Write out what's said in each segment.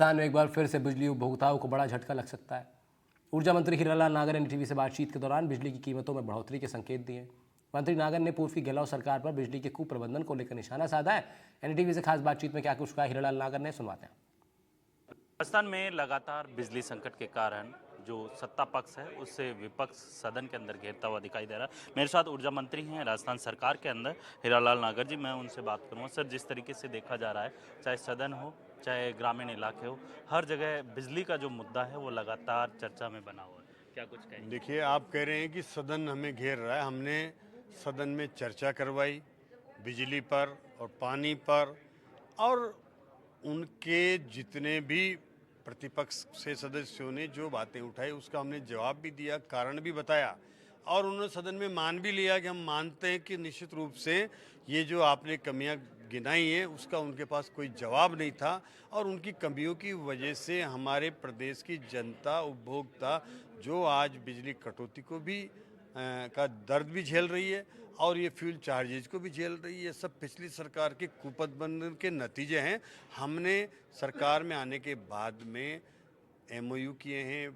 राजस्थान में एक बार फिर से बिजली उपभोक्ताओं को बड़ा झटका लग सकता है। ऊर्जा मंत्री हीरालाल नागर ने एनडीटीवी से बातचीत के दौरान बिजली की कीमतों में बढ़ोतरी के संकेत दिए। मंत्री नागर ने पूर्व की गहलोत सरकार पर बिजली के कुप्रबंधन को लेकर निशाना साधा है। एनडीटीवी से खास बातचीत में क्या कुछ कहा हीरालाल नागर ने, सुनवाते हैं। राजस्थान में लगातार बिजली संकट के कारण जो सत्ता पक्ष है उससे विपक्ष सदन के अंदर घेरता हुआ दिखाई दे रहा है। मेरे साथ ऊर्जा मंत्री हैं राजस्थान सरकार के अंदर हीरालाल नागर जी, मैं उनसे बात करूंगा। सर, जिस तरीके से देखा जा रहा है, चाहे सदन हो चाहे ग्रामीण इलाके हो, हर जगह बिजली का जो मुद्दा है वो लगातार चर्चा में बना हुआ है, क्या कुछ कहेंगे? देखिए, आप कह रहे हैं कि सदन हमें घेर रहा है। हमने सदन में चर्चा करवाई बिजली पर और पानी पर, और उनके जितने भी प्रतिपक्ष से सदस्यों ने जो बातें उठाई उसका हमने जवाब भी दिया, कारण भी बताया, और उन्होंने सदन में मान भी लिया कि हम मानते हैं कि निश्चित रूप से ये जो आपने कमियां गिनाई हैं उसका उनके पास कोई जवाब नहीं था, और उनकी कमियों की वजह से हमारे प्रदेश की जनता, उपभोक्ता जो आज बिजली कटौती को भी का दर्द भी झेल रही है और ये फ्यूल चार्जेज को भी झेल रही है, सब पिछली सरकार के कुप्रबंधन के नतीजे हैं। हमने सरकार में आने के बाद में एमओयू किए हैं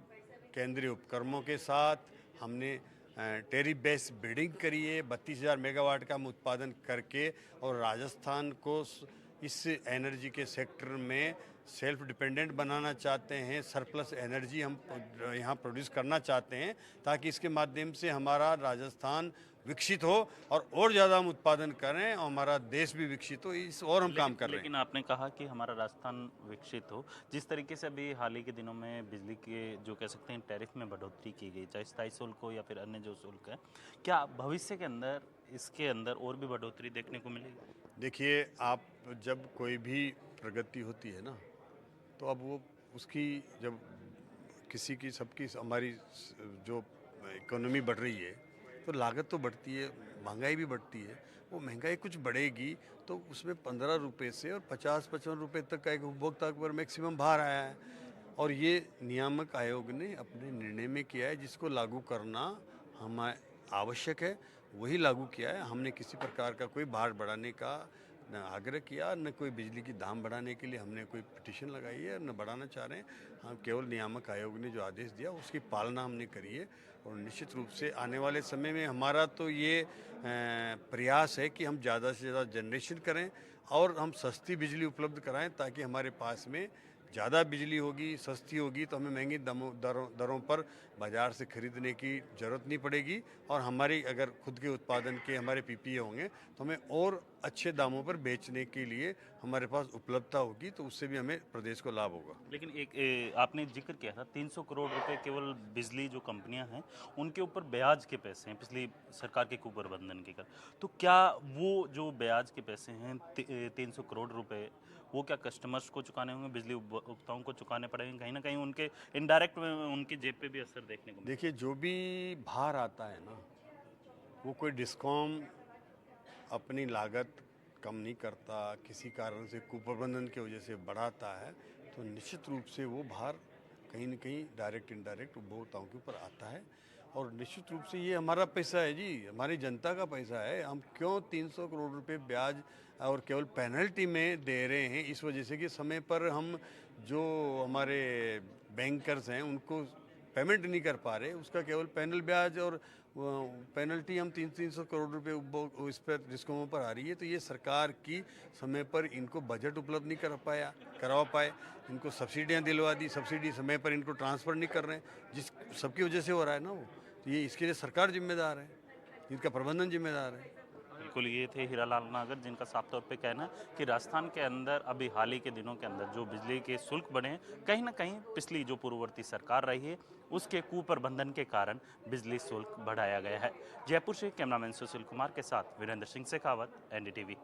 केंद्रीय उपक्रमों के साथ। हमने टेरिफ बेस बिडिंग करी है, 32,000 मेगावाट का हम उत्पादन करके, और राजस्थान को इस एनर्जी के सेक्टर में सेल्फ डिपेंडेंट बनाना चाहते हैं। सरप्लस एनर्जी हम यहाँ प्रोड्यूस करना चाहते हैं ताकि इसके माध्यम से हमारा राजस्थान विकसित हो और ज़्यादा हम उत्पादन करें और हमारा देश भी विकसित हो, इस और हम काम कर रहे हैं। लेकिन आपने कहा कि हमारा राजस्थान विकसित हो, जिस तरीके से अभी हाल ही के दिनों में बिजली के जो कह सकते हैं टैरिफ में बढ़ोतरी की गई, चाहे स्थायी शुल्क हो या फिर अन्य जो शुल्क है, क्या भविष्य के अंदर इसके अंदर और भी बढ़ोतरी देखने को मिलेगी? देखिए, आप जब कोई भी प्रगति होती है ना, तो अब वो उसकी जब किसी की सबकी हमारी जो इकोनॉमी बढ़ रही है तो लागत तो बढ़ती है, महंगाई भी बढ़ती है। वो महंगाई कुछ बढ़ेगी तो उसमें 15 रुपये से और 50-55 रुपये तक का एक उपभोक्ता पर मैक्सिमम भार आया है, और ये नियामक आयोग ने अपने निर्णय में किया है, जिसको लागू करना हम आवश्यक है, वही लागू किया है। हमने किसी प्रकार का कोई भार बढ़ाने का न आग्रह किया, न कोई बिजली की दाम बढ़ाने के लिए हमने कोई पिटीशन लगाई है, न बढ़ाना चाह रहे हैं। हम केवल नियामक आयोग ने जो आदेश दिया उसकी पालना हमने करी है, और निश्चित रूप से आने वाले समय में हमारा तो ये प्रयास है कि हम ज़्यादा से ज़्यादा जनरेशन करें और हम सस्ती बिजली उपलब्ध कराएं, ताकि हमारे पास में ज़्यादा बिजली होगी, सस्ती होगी, तो हमें महंगी दरों पर बाज़ार से खरीदने की ज़रूरत नहीं पड़ेगी, और हमारी अगर खुद के उत्पादन के हमारे पीपीए होंगे तो हमें और अच्छे दामों पर बेचने के लिए हमारे पास उपलब्धता होगी, तो उससे भी हमें प्रदेश को लाभ होगा। लेकिन आपने जिक्र किया था 300 करोड़ रुपए केवल बिजली जो कंपनियां हैं उनके ऊपर ब्याज के पैसे हैं पिछली सरकार के कुप्रबंधन के कर। तो क्या वो जो ब्याज के पैसे हैं 300 करोड़ रुपए, वो क्या कस्टमर्स को चुकाने होंगे, बिजली उपभोक्ताओं को चुकाने पड़ेंगे? कहीं ना कहीं उनके इनडायरेक्ट उनकी जेब पे भी असर देखने को मिलेगा। देखिए, जो भी भार आता है ना, वो कोई डिस्कॉम अपनी लागत कम नहीं करता, किसी कारण से कुप्रबंधन की वजह से बढ़ाता है, तो निश्चित रूप से वो भार कहीं न कहीं डायरेक्ट इनडायरेक्ट उपभोक्ताओं के ऊपर आता है, और निश्चित रूप से ये हमारा पैसा है जी, हमारी जनता का पैसा है। हम क्यों 300 करोड़ रुपए ब्याज और केवल पेनल्टी में दे रहे हैं? इस वजह से कि समय पर हम जो हमारे बैंकर्स हैं उनको पेमेंट नहीं कर पा रहे, उसका केवल पैनल ब्याज और पेनल्टी हम 300 करोड़ रुपए इस पर डिस्कॉमों पर आ रही है। तो ये सरकार की समय पर इनको बजट उपलब्ध नहीं करवा पाए, इनको सब्सिडियां दिलवा दी, सब्सिडी समय पर इनको ट्रांसफ़र नहीं कर रहे हैं, जिस सबकी वजह से हो रहा है ना वो। तो ये इसके लिए सरकार जिम्मेदार है, इनका प्रबंधन जिम्मेदार है। बिल्कुल, ये थे हीरालाल नागर, जिनका साफ तौर पे कहना है कि राजस्थान के अंदर अभी हाल ही के दिनों के अंदर जो बिजली के शुल्क बढ़े हैं, कहीं ना कहीं पिछली जो पूर्ववर्ती सरकार रही है उसके कुप्रबंधन के कारण बिजली शुल्क बढ़ाया गया है। जयपुर से कैमरामैन सुशील कुमार के साथ वीरेंद्र सिंह शेखावत, एनडीटीवी।